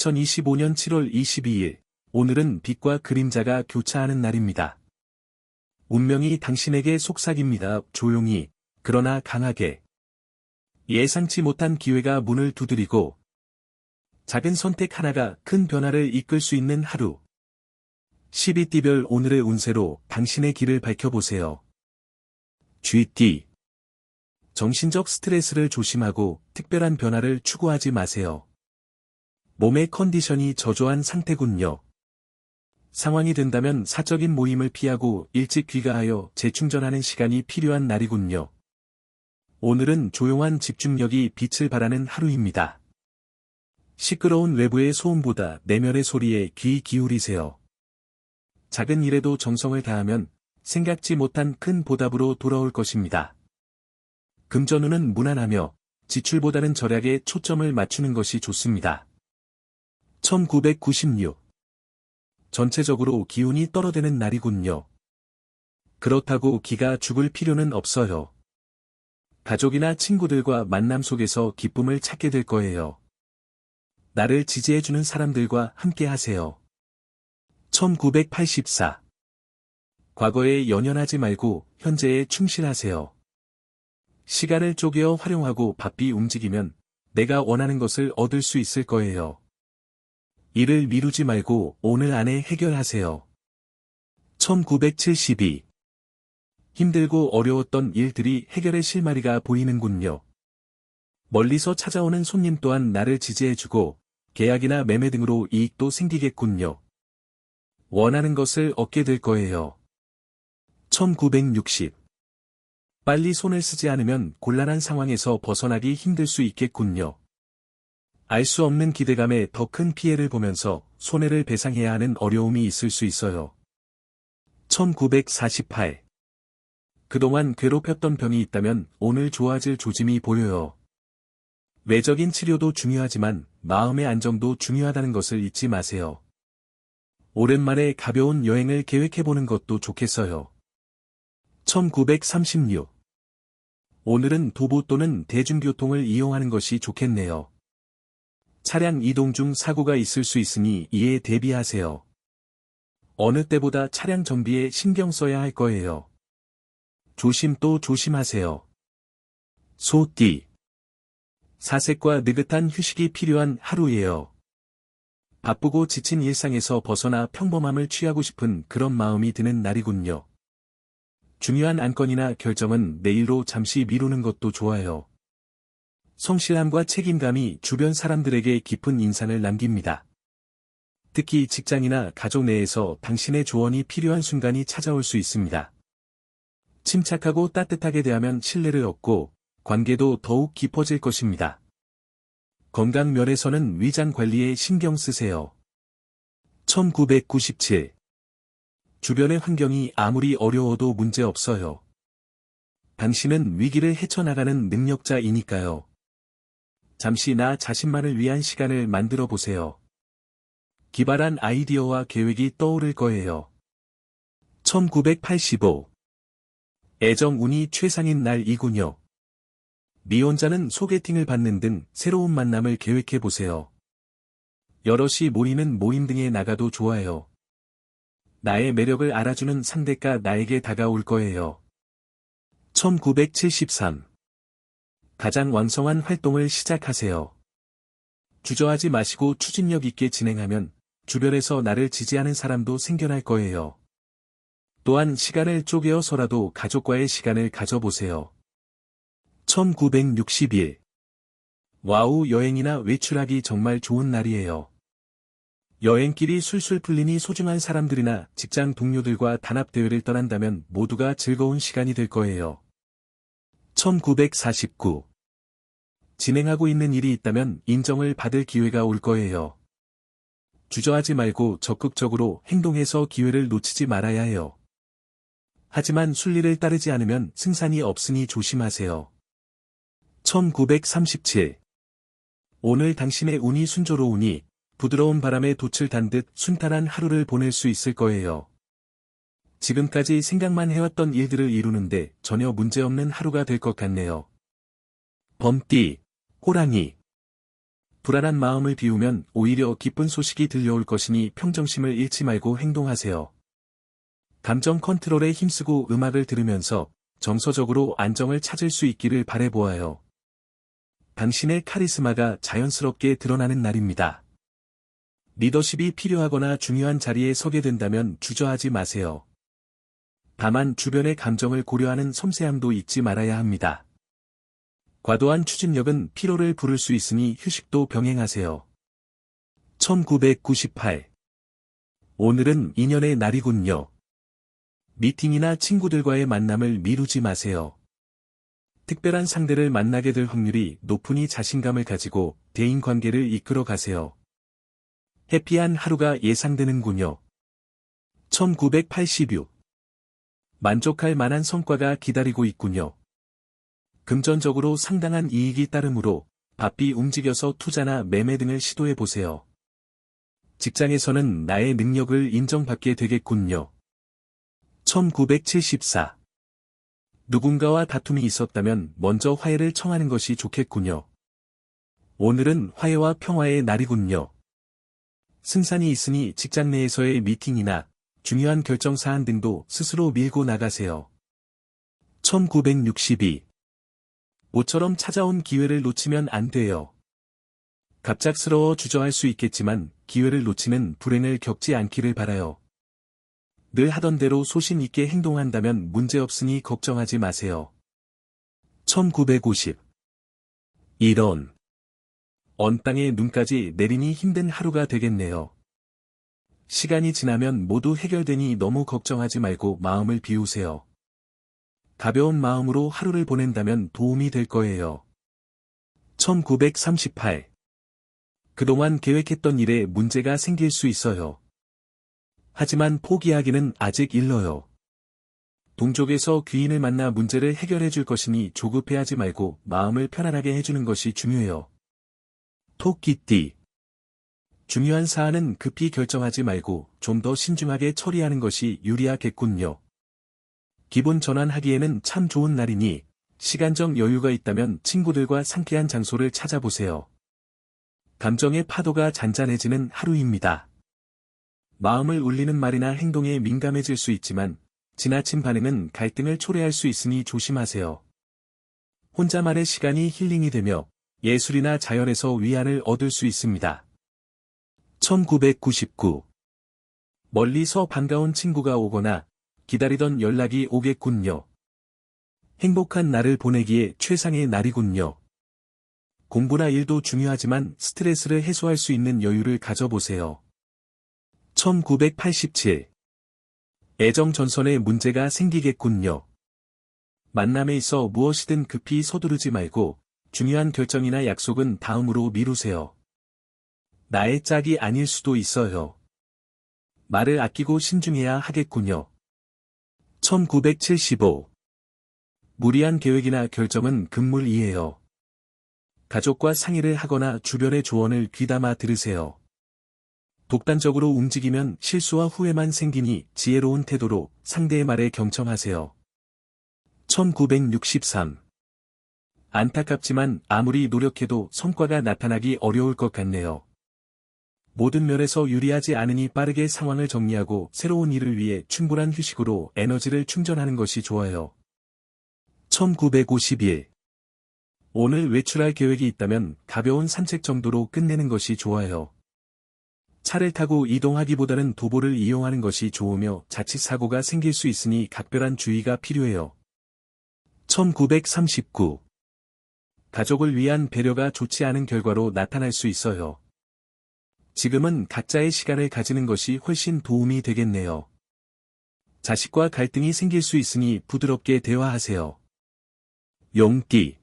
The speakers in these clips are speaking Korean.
2025년 7월 22일, 오늘은 빛과 그림자가 교차하는 날입니다. 운명이 당신에게 속삭입니다. 조용히, 그러나 강하게. 예상치 못한 기회가 문을 두드리고, 작은 선택 하나가 큰 변화를 이끌 수 있는 하루. 12띠별 오늘의 운세로 당신의 길을 밝혀보세요. 쥐띠. 정신적 스트레스를 조심하고 특별한 변화를 추구하지 마세요. 몸의 컨디션이 저조한 상태군요. 상황이 된다면 사적인 모임을 피하고 일찍 귀가하여 재충전하는 시간이 필요한 날이군요. 오늘은 조용한 집중력이 빛을 발하는 하루입니다. 시끄러운 외부의 소음보다 내면의 소리에 귀 기울이세요. 작은 일에도 정성을 다하면 생각지 못한 큰 보답으로 돌아올 것입니다. 금전운은 무난하며 지출보다는 절약에 초점을 맞추는 것이 좋습니다. 1996. 전체적으로 기운이 떨어지는 날이군요. 그렇다고 기가 죽을 필요는 없어요. 가족이나 친구들과 만남 속에서 기쁨을 찾게 될 거예요. 나를 지지해주는 사람들과 함께 하세요. 1984. 과거에 연연하지 말고 현재에 충실하세요. 시간을 쪼개어 활용하고 바삐 움직이면 내가 원하는 것을 얻을 수 있을 거예요. 일을 미루지 말고 오늘 안에 해결하세요. 1972. 힘들고 어려웠던 일들이 해결의 실마리가 보이는군요. 멀리서 찾아오는 손님 또한 나를 지지해주고 계약이나 매매 등으로 이익도 생기겠군요. 원하는 것을 얻게 될 거예요. 1960. 빨리 손을 쓰지 않으면 곤란한 상황에서 벗어나기 힘들 수 있겠군요. 알 수 없는 기대감에 더 큰 피해를 보면서 손해를 배상해야 하는 어려움이 있을 수 있어요. 1948. 그동안 괴롭혔던 병이 있다면 오늘 좋아질 조짐이 보여요. 외적인 치료도 중요하지만 마음의 안정도 중요하다는 것을 잊지 마세요. 오랜만에 가벼운 여행을 계획해보는 것도 좋겠어요. 1936. 오늘은 도보 또는 대중교통을 이용하는 것이 좋겠네요. 차량 이동 중 사고가 있을 수 있으니 이에 대비하세요. 어느 때보다 차량 정비에 신경 써야 할 거예요. 조심 또 조심하세요. 소띠. 사색과 느긋한 휴식이 필요한 하루예요. 바쁘고 지친 일상에서 벗어나 평범함을 취하고 싶은 그런 마음이 드는 날이군요. 중요한 안건이나 결정은 내일로 잠시 미루는 것도 좋아요. 성실함과 책임감이 주변 사람들에게 깊은 인상을 남깁니다. 특히 직장이나 가족 내에서 당신의 조언이 필요한 순간이 찾아올 수 있습니다. 침착하고 따뜻하게 대하면 신뢰를 얻고 관계도 더욱 깊어질 것입니다. 건강 면에서는 위장 관리에 신경 쓰세요. 1997. 주변의 환경이 아무리 어려워도 문제 없어요. 당신은 위기를 헤쳐나가는 능력자이니까요. 잠시 나 자신만을 위한 시간을 만들어 보세요. 기발한 아이디어와 계획이 떠오를 거예요. 1985. 애정운이 최상인 날이군요. 미혼자는 소개팅을 받는 등 새로운 만남을 계획해 보세요. 여럿이 모이는 모임 등에 나가도 좋아요. 나의 매력을 알아주는 상대가 나에게 다가올 거예요. 1973. 가장 왕성한 활동을 시작하세요. 주저하지 마시고 추진력 있게 진행하면 주변에서 나를 지지하는 사람도 생겨날 거예요. 또한 시간을 쪼개어서라도 가족과의 시간을 가져보세요. 1961. 와우, 여행이나 외출하기 정말 좋은 날이에요. 여행길이 술술 풀리니 소중한 사람들이나 직장 동료들과 단합대회를 떠난다면 모두가 즐거운 시간이 될 거예요. 1949. 진행하고 있는 일이 있다면 인정을 받을 기회가 올 거예요. 주저하지 말고 적극적으로 행동해서 기회를 놓치지 말아야 해요. 하지만 순리를 따르지 않으면 승산이 없으니 조심하세요. 1937. 오늘 당신의 운이 순조로우니 부드러운 바람에 돛을 단 듯 순탄한 하루를 보낼 수 있을 거예요. 지금까지 생각만 해왔던 일들을 이루는데 전혀 문제없는 하루가 될 것 같네요. 범띠, 호랑이. 불안한 마음을 비우면 오히려 기쁜 소식이 들려올 것이니 평정심을 잃지 말고 행동하세요. 감정 컨트롤에 힘쓰고 음악을 들으면서 정서적으로 안정을 찾을 수 있기를 바라보아요. 당신의 카리스마가 자연스럽게 드러나는 날입니다. 리더십이 필요하거나 중요한 자리에 서게 된다면 주저하지 마세요. 다만 주변의 감정을 고려하는 섬세함도 잊지 말아야 합니다. 과도한 추진력은 피로를 부를 수 있으니 휴식도 병행하세요. 1998. 오늘은 인연의 날이군요. 미팅이나 친구들과의 만남을 미루지 마세요. 특별한 상대를 만나게 될 확률이 높으니 자신감을 가지고 대인관계를 이끌어 가세요. 해피한 하루가 예상되는군요. 1986. 만족할 만한 성과가 기다리고 있군요. 금전적으로 상당한 이익이 따르므로 바삐 움직여서 투자나 매매 등을 시도해 보세요. 직장에서는 나의 능력을 인정받게 되겠군요. 1974. 누군가와 다툼이 있었다면 먼저 화해를 청하는 것이 좋겠군요. 오늘은 화해와 평화의 날이군요. 승산이 있으니 직장 내에서의 미팅이나 중요한 결정사안 등도 스스로 밀고 나가세요. 1962. 모처럼 찾아온 기회를 놓치면 안 돼요. 갑작스러워 주저할 수 있겠지만 기회를 놓치는 불행을 겪지 않기를 바라요. 늘 하던 대로 소신 있게 행동한다면 문제없으니 걱정하지 마세요. 1950. 이런. 언 땅에 눈까지 내리니 힘든 하루가 되겠네요. 시간이 지나면 모두 해결되니 너무 걱정하지 말고 마음을 비우세요. 가벼운 마음으로 하루를 보낸다면 도움이 될 거예요. 1938. 그동안 계획했던 일에 문제가 생길 수 있어요. 하지만 포기하기는 아직 일러요. 동족에서 귀인을 만나 문제를 해결해 줄 것이니 조급해하지 말고 마음을 편안하게 해주는 것이 중요해요. 토끼띠. 중요한 사안은 급히 결정하지 말고 좀 더 신중하게 처리하는 것이 유리하겠군요. 기분 전환하기에는 참 좋은 날이니 시간적 여유가 있다면 친구들과 상쾌한 장소를 찾아보세요. 감정의 파도가 잔잔해지는 하루입니다. 마음을 울리는 말이나 행동에 민감해질 수 있지만 지나친 반응은 갈등을 초래할 수 있으니 조심하세요. 혼자만의 시간이 힐링이 되며 예술이나 자연에서 위안을 얻을 수 있습니다. 1999. 멀리서 반가운 친구가 오거나 기다리던 연락이 오겠군요. 행복한 날을 보내기에 최상의 날이군요. 공부나 일도 중요하지만 스트레스를 해소할 수 있는 여유를 가져보세요. 1987. 애정 전선에 문제가 생기겠군요. 만남에 있어 무엇이든 급히 서두르지 말고 중요한 결정이나 약속은 다음으로 미루세요. 나의 짝이 아닐 수도 있어요. 말을 아끼고 신중해야 하겠군요. 1975. 무리한 계획이나 결정은 금물이에요. 가족과 상의를 하거나 주변의 조언을 귀담아 들으세요. 독단적으로 움직이면 실수와 후회만 생기니 지혜로운 태도로 상대의 말에 경청하세요. 1963. 안타깝지만 아무리 노력해도 성과가 나타나기 어려울 것 같네요. 모든 면에서 유리하지 않으니 빠르게 상황을 정리하고 새로운 일을 위해 충분한 휴식으로 에너지를 충전하는 것이 좋아요. 1951. 오늘 외출할 계획이 있다면 가벼운 산책 정도로 끝내는 것이 좋아요. 차를 타고 이동하기보다는 도보를 이용하는 것이 좋으며 자칫 사고가 생길 수 있으니 각별한 주의가 필요해요. 1939. 가족을 위한 배려가 좋지 않은 결과로 나타날 수 있어요. 지금은 각자의 시간을 가지는 것이 훨씬 도움이 되겠네요. 자식과 갈등이 생길 수 있으니 부드럽게 대화하세요. 용띠.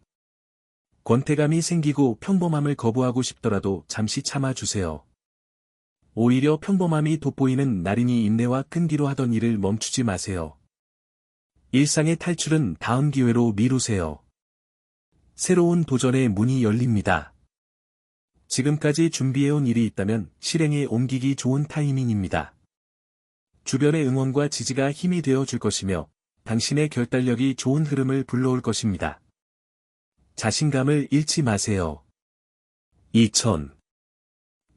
권태감이 생기고 평범함을 거부하고 싶더라도 잠시 참아주세요. 오히려 평범함이 돋보이는 날이니 인내와 끈기로 하던 일을 멈추지 마세요. 일상의 탈출은 다음 기회로 미루세요. 새로운 도전의 문이 열립니다. 지금까지 준비해온 일이 있다면 실행에 옮기기 좋은 타이밍입니다. 주변의 응원과 지지가 힘이 되어 줄 것이며 당신의 결단력이 좋은 흐름을 불러올 것입니다. 자신감을 잃지 마세요. 2000.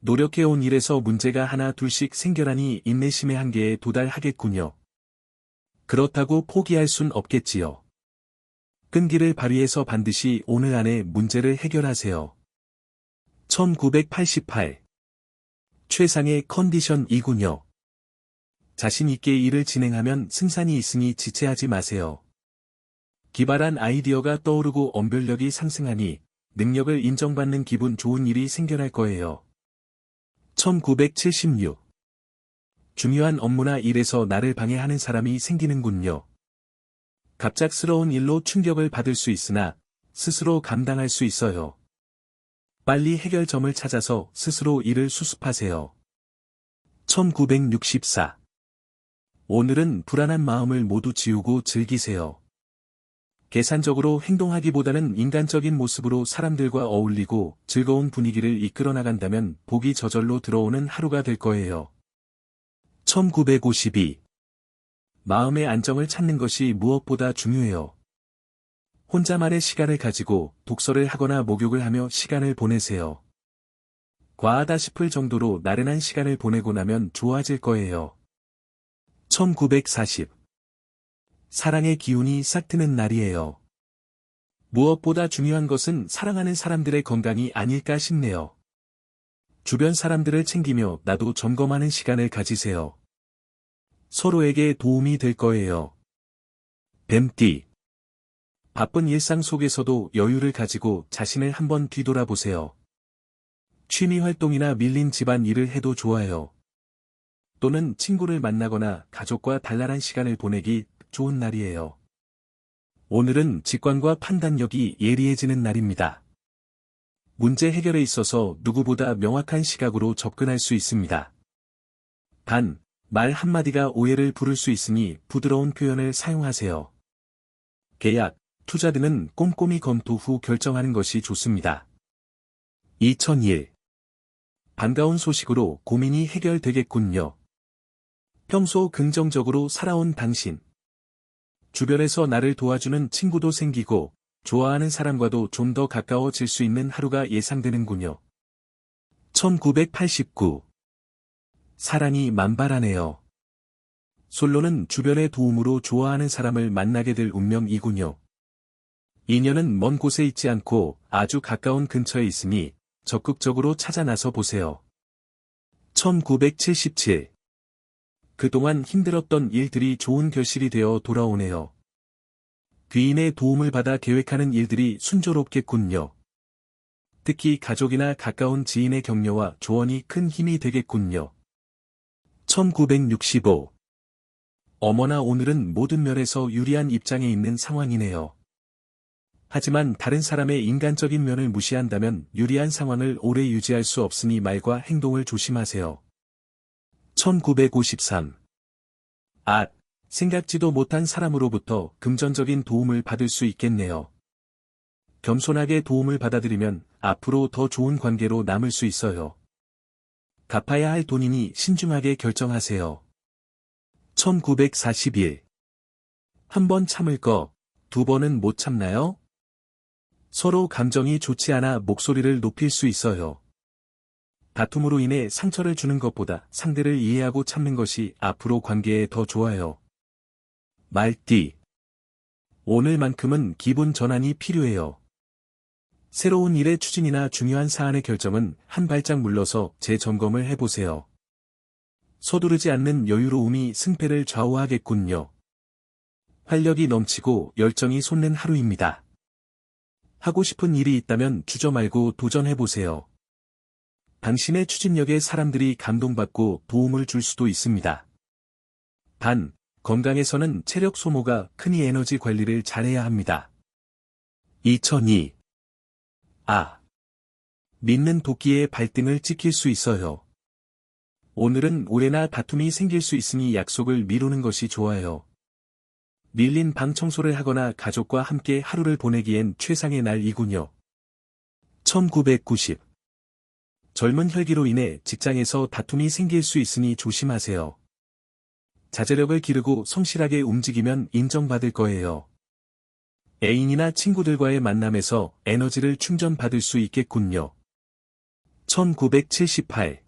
노력해온 일에서 문제가 하나 둘씩 생겨나니 인내심의 한계에 도달하겠군요. 그렇다고 포기할 순 없겠지요. 끈기를 발휘해서 반드시 오늘 안에 문제를 해결하세요. 1988. 최상의 컨디션이군요. 자신 있게 일을 진행하면 승산이 있으니 지체하지 마세요. 기발한 아이디어가 떠오르고 언변력이 상승하니 능력을 인정받는 기분 좋은 일이 생겨날 거예요. 1976. 중요한 업무나 일에서 나를 방해하는 사람이 생기는군요. 갑작스러운 일로 충격을 받을 수 있으나 스스로 감당할 수 있어요. 빨리 해결점을 찾아서 스스로 일을 수습하세요. 1964. 오늘은 불안한 마음을 모두 지우고 즐기세요. 계산적으로 행동하기보다는 인간적인 모습으로 사람들과 어울리고 즐거운 분위기를 이끌어 나간다면 복이 저절로 들어오는 하루가 될 거예요. 1952. 마음의 안정을 찾는 것이 무엇보다 중요해요. 혼자만의 시간을 가지고 독서를 하거나 목욕을 하며 시간을 보내세요. 과하다 싶을 정도로 나른한 시간을 보내고 나면 좋아질 거예요. 1940. 사랑의 기운이 싹 트는 날이에요. 무엇보다 중요한 것은 사랑하는 사람들의 건강이 아닐까 싶네요. 주변 사람들을 챙기며 나도 점검하는 시간을 가지세요. 서로에게 도움이 될 거예요. 뱀띠. 바쁜 일상 속에서도 여유를 가지고 자신을 한번 뒤돌아보세요. 취미 활동이나 밀린 집안 일을 해도 좋아요. 또는 친구를 만나거나 가족과 단란한 시간을 보내기 좋은 날이에요. 오늘은 직관과 판단력이 예리해지는 날입니다. 문제 해결에 있어서 누구보다 명확한 시각으로 접근할 수 있습니다. 단, 말 한마디가 오해를 부를 수 있으니 부드러운 표현을 사용하세요. 계약, 투자 등은 꼼꼼히 검토 후 결정하는 것이 좋습니다. 2001. 반가운 소식으로 고민이 해결되겠군요. 평소 긍정적으로 살아온 당신. 주변에서 나를 도와주는 친구도 생기고 좋아하는 사람과도 좀 더 가까워질 수 있는 하루가 예상되는군요. 1989. 사랑이 만발하네요. 솔로는 주변의 도움으로 좋아하는 사람을 만나게 될 운명이군요. 인연은 먼 곳에 있지 않고 아주 가까운 근처에 있으니 적극적으로 찾아 나서 보세요. 1977. 그동안 힘들었던 일들이 좋은 결실이 되어 돌아오네요. 귀인의 도움을 받아 계획하는 일들이 순조롭겠군요. 특히 가족이나 가까운 지인의 격려와 조언이 큰 힘이 되겠군요. 1965. 어머나 오늘은 모든 면에서 유리한 입장에 있는 상황이네요. 하지만 다른 사람의 인간적인 면을 무시한다면 유리한 상황을 오래 유지할 수 없으니 말과 행동을 조심하세요. 1953. 생각지도 못한 사람으로부터 금전적인 도움을 받을 수 있겠네요. 겸손하게 도움을 받아들이면 앞으로 더 좋은 관계로 남을 수 있어요. 갚아야 할 돈이니 신중하게 결정하세요. 1941. 한 번 참을 거, 두 번은 못 참나요? 서로 감정이 좋지 않아 목소리를 높일 수 있어요. 다툼으로 인해 상처를 주는 것보다 상대를 이해하고 참는 것이 앞으로 관계에 더 좋아요. 말띠. 오늘만큼은 기분 전환이 필요해요. 새로운 일의 추진이나 중요한 사안의 결정은 한 발짝 물러서 재점검을 해보세요. 서두르지 않는 여유로움이 승패를 좌우하겠군요. 활력이 넘치고 열정이 솟는 하루입니다. 하고 싶은 일이 있다면 주저 말고 도전해보세요. 당신의 추진력에 사람들이 감동받고 도움을 줄 수도 있습니다. 단, 건강에서는 체력 소모가 크니 에너지 관리를 잘해야 합니다. 2002. 믿는 도끼의 발등을 찍힐 수 있어요. 오늘은 오해나 다툼이 생길 수 있으니 약속을 미루는 것이 좋아요. 밀린 방 청소를 하거나 가족과 함께 하루를 보내기엔 최상의 날이군요. 1990. 젊은 혈기로 인해 직장에서 다툼이 생길 수 있으니 조심하세요. 자제력을 기르고 성실하게 움직이면 인정받을 거예요. 애인이나 친구들과의 만남에서 에너지를 충전받을 수 있겠군요. 1978.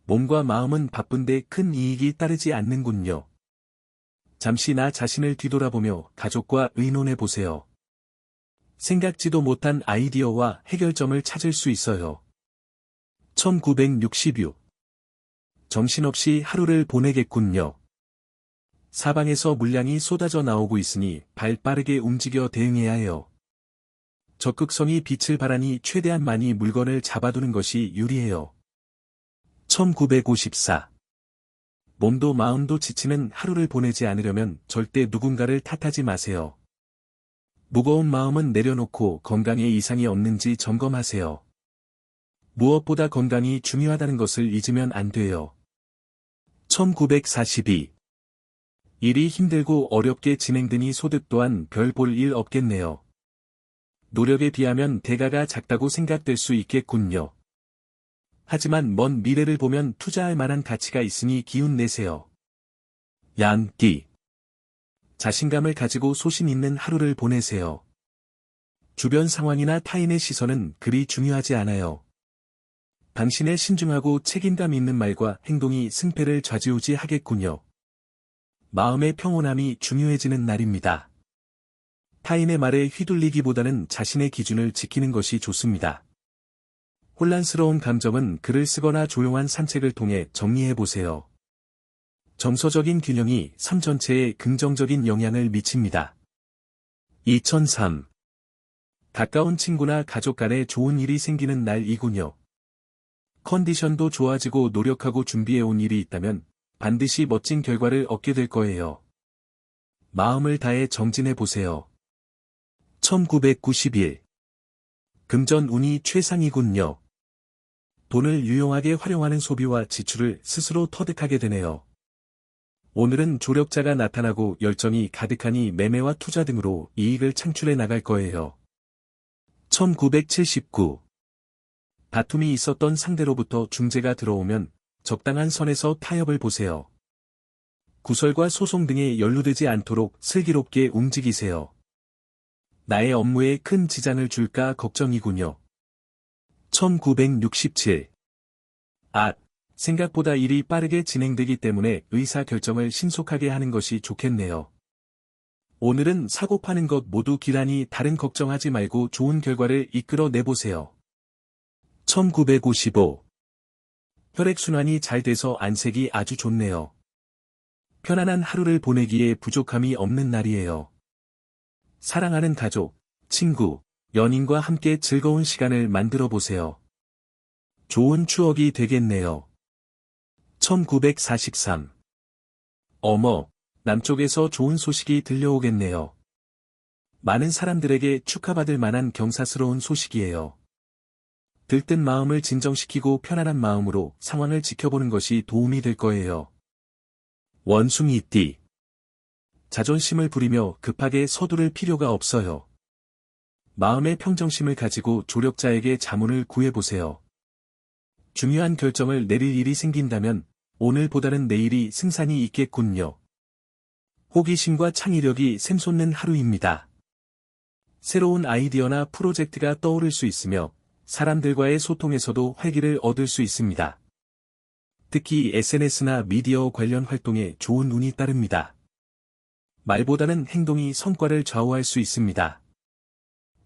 몸과 마음은 바쁜데 큰 이익이 따르지 않는군요. 잠시 나 자신을 뒤돌아보며 가족과 의논해 보세요. 생각지도 못한 아이디어와 해결점을 찾을 수 있어요. 1966. 정신없이 하루를 보내겠군요. 사방에서 물량이 쏟아져 나오고 있으니 발 빠르게 움직여 대응해야 해요. 적극성이 빛을 발하니 최대한 많이 물건을 잡아두는 것이 유리해요. 1954. 몸도 마음도 지치는 하루를 보내지 않으려면 절대 누군가를 탓하지 마세요. 무거운 마음은 내려놓고 건강에 이상이 없는지 점검하세요. 무엇보다 건강이 중요하다는 것을 잊으면 안 돼요. 1942. 일이 힘들고 어렵게 진행되니 소득 또한 별 볼 일 없겠네요. 노력에 비하면 대가가 작다고 생각될 수 있겠군요. 하지만 먼 미래를 보면 투자할 만한 가치가 있으니 기운 내세요. 양띠. 자신감을 가지고 소신 있는 하루를 보내세요. 주변 상황이나 타인의 시선은 그리 중요하지 않아요. 당신의 신중하고 책임감 있는 말과 행동이 승패를 좌지우지하겠군요. 마음의 평온함이 중요해지는 날입니다. 타인의 말에 휘둘리기보다는 자신의 기준을 지키는 것이 좋습니다. 혼란스러운 감정은 글을 쓰거나 조용한 산책을 통해 정리해보세요. 정서적인 균형이 삶 전체에 긍정적인 영향을 미칩니다. 2003. 가까운 친구나 가족 간에 좋은 일이 생기는 날이군요. 컨디션도 좋아지고 노력하고 준비해온 일이 있다면 반드시 멋진 결과를 얻게 될 거예요. 마음을 다해 정진해보세요. 1991. 금전 운이 최상이군요. 돈을 유용하게 활용하는 소비와 지출을 스스로 터득하게 되네요. 오늘은 조력자가 나타나고 열정이 가득하니 매매와 투자 등으로 이익을 창출해 나갈 거예요. 1979. 다툼이 있었던 상대로부터 중재가 들어오면 적당한 선에서 타협을 보세요. 구설과 소송 등에 연루되지 않도록 슬기롭게 움직이세요. 나의 업무에 큰 지장을 줄까 걱정이군요. 1967. 생각보다 일이 빠르게 진행되기 때문에 의사결정을 신속하게 하는 것이 좋겠네요. 오늘은 사고 파는 것 모두 기란히 다른 걱정하지 말고 좋은 결과를 이끌어 내보세요. 1955. 혈액순환이 잘 돼서 안색이 아주 좋네요. 편안한 하루를 보내기에 부족함이 없는 날이에요. 사랑하는 가족, 친구, 연인과 함께 즐거운 시간을 만들어 보세요. 좋은 추억이 되겠네요. 1943. 어머, 남쪽에서 좋은 소식이 들려오겠네요. 많은 사람들에게 축하받을 만한 경사스러운 소식이에요. 들뜬 마음을 진정시키고 편안한 마음으로 상황을 지켜보는 것이 도움이 될 거예요. 원숭이띠. 자존심을 부리며 급하게 서두를 필요가 없어요. 마음의 평정심을 가지고 조력자에게 자문을 구해보세요. 중요한 결정을 내릴 일이 생긴다면 오늘보다는 내일이 승산이 있겠군요. 호기심과 창의력이 샘솟는 하루입니다. 새로운 아이디어나 프로젝트가 떠오를 수 있으며 사람들과의 소통에서도 활기를 얻을 수 있습니다. 특히 SNS나 미디어 관련 활동에 좋은 운이 따릅니다. 말보다는 행동이 성과를 좌우할 수 있습니다.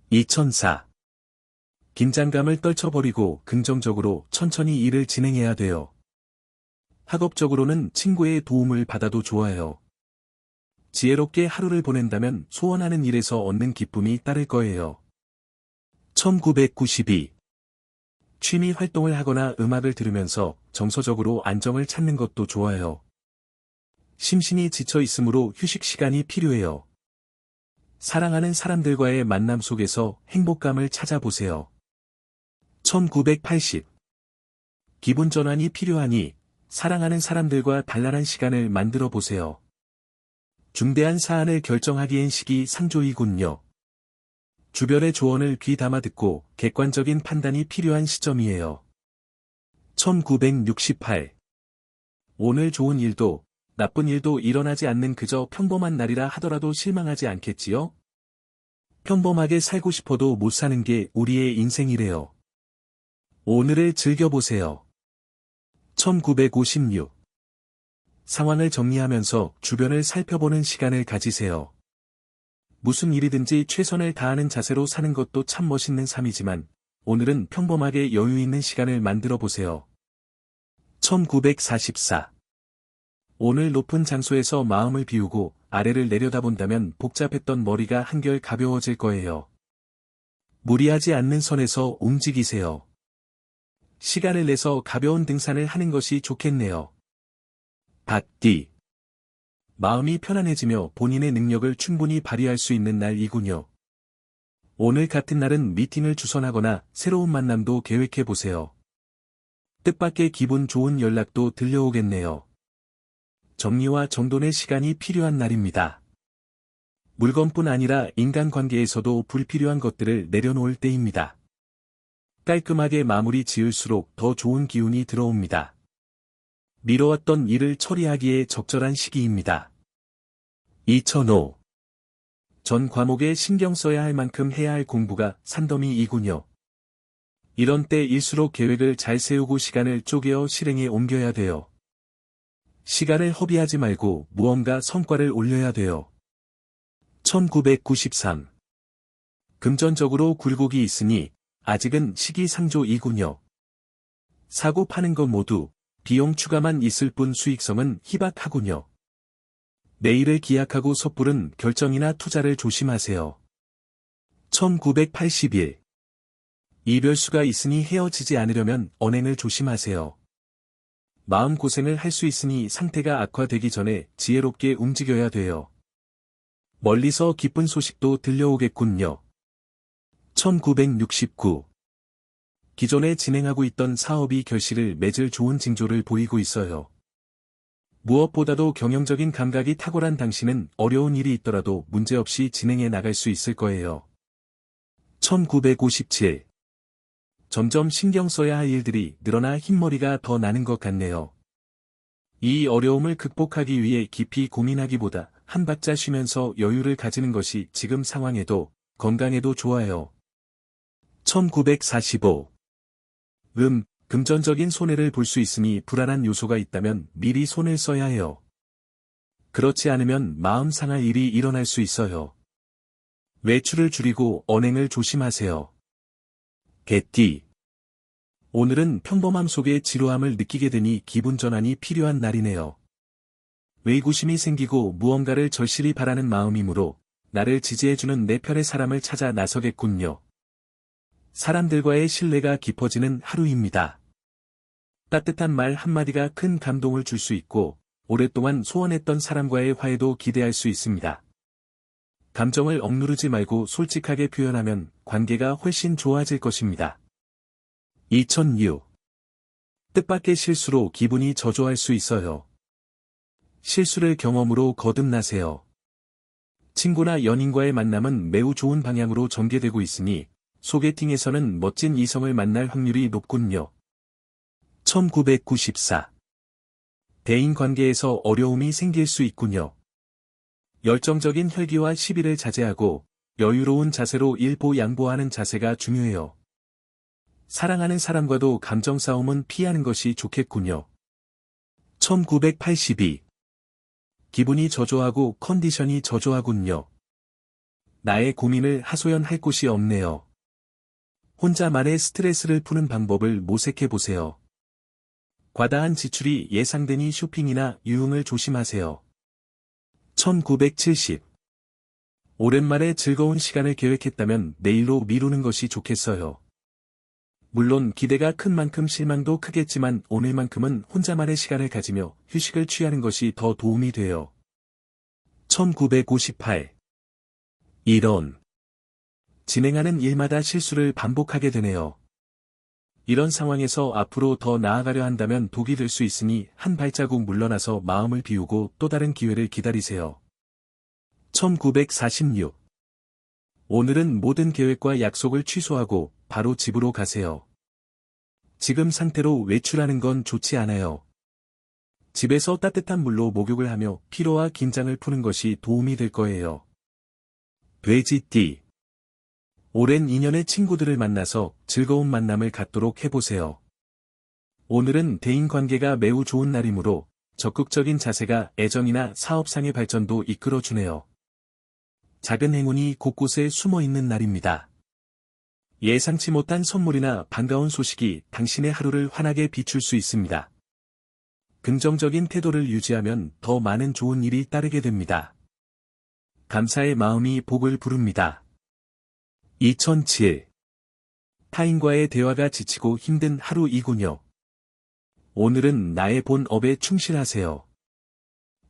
2004. 긴장감을 떨쳐버리고 긍정적으로 천천히 일을 진행해야 돼요. 학업적으로는 친구의 도움을 받아도 좋아요. 지혜롭게 하루를 보낸다면 소원하는 일에서 얻는 기쁨이 따를 거예요. 1992. 취미 활동을 하거나 음악을 들으면서 정서적으로 안정을 찾는 것도 좋아요. 심신이 지쳐 있으므로 휴식 시간이 필요해요. 사랑하는 사람들과의 만남 속에서 행복감을 찾아보세요. 1980. 기분 전환이 필요하니 사랑하는 사람들과 단란한 시간을 만들어 보세요. 중대한 사안을 결정하기엔 시기상조이군요. 주변의 조언을 귀담아 듣고 객관적인 판단이 필요한 시점이에요. 1968. 오늘 좋은 일도 나쁜 일도 일어나지 않는 그저 평범한 날이라 하더라도 실망하지 않겠지요? 평범하게 살고 싶어도 못 사는 게 우리의 인생이래요. 오늘을 즐겨보세요. 1956. 상황을 정리하면서 주변을 살펴보는 시간을 가지세요. 무슨 일이든지 최선을 다하는 자세로 사는 것도 참 멋있는 삶이지만, 오늘은 평범하게 여유 있는 시간을 만들어 보세요. 1944. 오늘 높은 장소에서 마음을 비우고 아래를 내려다본다면 복잡했던 머리가 한결 가벼워질 거예요. 무리하지 않는 선에서 움직이세요. 시간을 내서 가벼운 등산을 하는 것이 좋겠네요. 밭뒤. 마음이 편안해지며 본인의 능력을 충분히 발휘할 수 있는 날이군요. 오늘 같은 날은 미팅을 주선하거나 새로운 만남도 계획해보세요. 뜻밖의 기분 좋은 연락도 들려오겠네요. 정리와 정돈의 시간이 필요한 날입니다. 물건뿐 아니라 인간관계에서도 불필요한 것들을 내려놓을 때입니다. 깔끔하게 마무리 지을수록 더 좋은 기운이 들어옵니다. 미뤄왔던 일을 처리하기에 적절한 시기입니다. 2005. 전 과목에 신경 써야 할 만큼 해야 할 공부가 산더미이군요. 이런 때일수록 계획을 잘 세우고 시간을 쪼개어 실행에 옮겨야 돼요. 시간을 허비하지 말고 무언가 성과를 올려야 돼요. 1993. 금전적으로 굴곡이 있으니 아직은 시기상조이군요. 사고 파는 것 모두 비용 추가만 있을 뿐 수익성은 희박하군요. 내일을 기약하고 섣부른 결정이나 투자를 조심하세요. 1981. 이별수가 있으니 헤어지지 않으려면 언행을 조심하세요. 마음고생을 할 수 있으니 상태가 악화되기 전에 지혜롭게 움직여야 돼요. 멀리서 기쁜 소식도 들려오겠군요. 1969. 기존에 진행하고 있던 사업이 결실을 맺을 좋은 징조를 보이고 있어요. 무엇보다도 경영적인 감각이 탁월한 당신은 어려운 일이 있더라도 문제없이 진행해 나갈 수 있을 거예요. 1957. 점점 신경 써야 할 일들이 늘어나 흰머리가 더 나는 것 같네요. 이 어려움을 극복하기 위해 깊이 고민하기보다 한 박자 쉬면서 여유를 가지는 것이 지금 상황에도 건강에도 좋아요. 1945. 금전적인 손해를 볼 수 있으니 불안한 요소가 있다면 미리 손을 써야 해요. 그렇지 않으면 마음 상할 일이 일어날 수 있어요. 외출을 줄이고 언행을 조심하세요. 개띠. 오늘은 평범함 속에 지루함을 느끼게 되니 기분 전환이 필요한 날이네요. 의구심이 생기고 무언가를 절실히 바라는 마음이므로 나를 지지해주는 내 편의 사람을 찾아 나서겠군요. 사람들과의 신뢰가 깊어지는 하루입니다. 따뜻한 말 한마디가 큰 감동을 줄 수 있고 오랫동안 소원했던 사람과의 화해도 기대할 수 있습니다. 감정을 억누르지 말고 솔직하게 표현하면 관계가 훨씬 좋아질 것입니다. 2006. 뜻밖의 실수로 기분이 저조할 수 있어요. 실수를 경험으로 거듭나세요. 친구나 연인과의 만남은 매우 좋은 방향으로 전개되고 있으니 소개팅에서는 멋진 이성을 만날 확률이 높군요. 1994. 대인관계에서 어려움이 생길 수 있군요. 열정적인 혈기와 시비를 자제하고 여유로운 자세로 일보양보하는 자세가 중요해요. 사랑하는 사람과도 감정 싸움은 피하는 것이 좋겠군요. 1982. 기분이 저조하고 컨디션이 저조하군요. 나의 고민을 하소연할 곳이 없네요. 혼자만의 스트레스를 푸는 방법을 모색해보세요. 과다한 지출이 예상되니 쇼핑이나 유흥을 조심하세요. 1970. 오랜만에 즐거운 시간을 계획했다면 내일로 미루는 것이 좋겠어요. 물론 기대가 큰 만큼 실망도 크겠지만 오늘만큼은 혼자만의 시간을 가지며 휴식을 취하는 것이 더 도움이 돼요. 1958. 이런. 진행하는 일마다 실수를 반복하게 되네요. 이런 상황에서 앞으로 더 나아가려 한다면 독이 될 수 있으니 한 발자국 물러나서 마음을 비우고 또 다른 기회를 기다리세요. 1946. 오늘은 모든 계획과 약속을 취소하고 바로 집으로 가세요. 지금 상태로 외출하는 건 좋지 않아요. 집에서 따뜻한 물로 목욕을 하며 피로와 긴장을 푸는 것이 도움이 될 거예요. 돼지띠. 오랜 인연의 친구들을 만나서 즐거운 만남을 갖도록 해보세요. 오늘은 대인관계가 매우 좋은 날이므로 적극적인 자세가 애정이나 사업상의 발전도 이끌어주네요. 작은 행운이 곳곳에 숨어있는 날입니다. 예상치 못한 선물이나 반가운 소식이 당신의 하루를 환하게 비출 수 있습니다. 긍정적인 태도를 유지하면 더 많은 좋은 일이 따르게 됩니다. 감사의 마음이 복을 부릅니다. 2007. 타인과의 대화가 지치고 힘든 하루이군요. 오늘은 나의 본업에 충실하세요.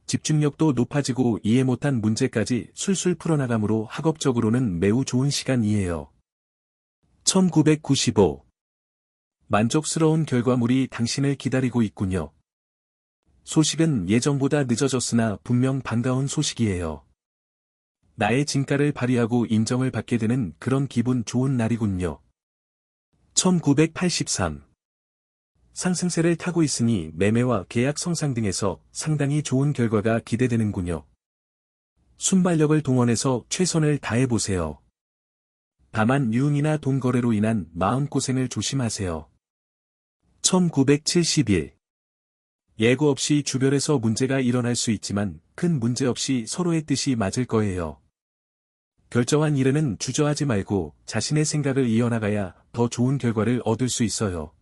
집중력도 높아지고 이해 못한 문제까지 술술 풀어나가므로 학업적으로는 매우 좋은 시간이에요. 1995. 만족스러운 결과물이 당신을 기다리고 있군요. 소식은 예정보다 늦어졌으나 분명 반가운 소식이에요. 나의 진가를 발휘하고 인정을 받게 되는 그런 기분 좋은 날이군요. 1983. 상승세를 타고 있으니 매매와 계약 성상 등에서 상당히 좋은 결과가 기대되는군요. 순발력을 동원해서 최선을 다해보세요. 다만 유흥이나 돈 거래로 인한 마음고생을 조심하세요. 1971. 예고 없이 주변에서 문제가 일어날 수 있지만 큰 문제 없이 서로의 뜻이 맞을 거예요. 결정한 일에는 주저하지 말고 자신의 생각을 이어나가야 더 좋은 결과를 얻을 수 있어요.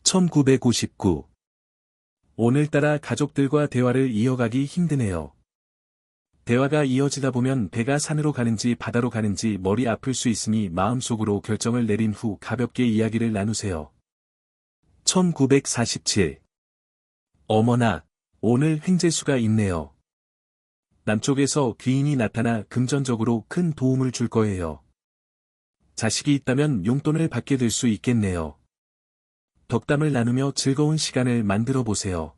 1959. 오늘따라 가족들과 대화를 이어가기 힘드네요. 대화가 이어지다 보면 배가 산으로 가는지 바다로 가는지 머리 아플 수 있으니 마음속으로 결정을 내린 후 가볍게 이야기를 나누세요. 1947. 어머나, 오늘 횡재수가 있네요. 남쪽에서 귀인이 나타나 금전적으로 큰 도움을 줄 거예요. 자식이 있다면 용돈을 받게 될 수 있겠네요. 덕담을 나누며 즐거운 시간을 만들어 보세요.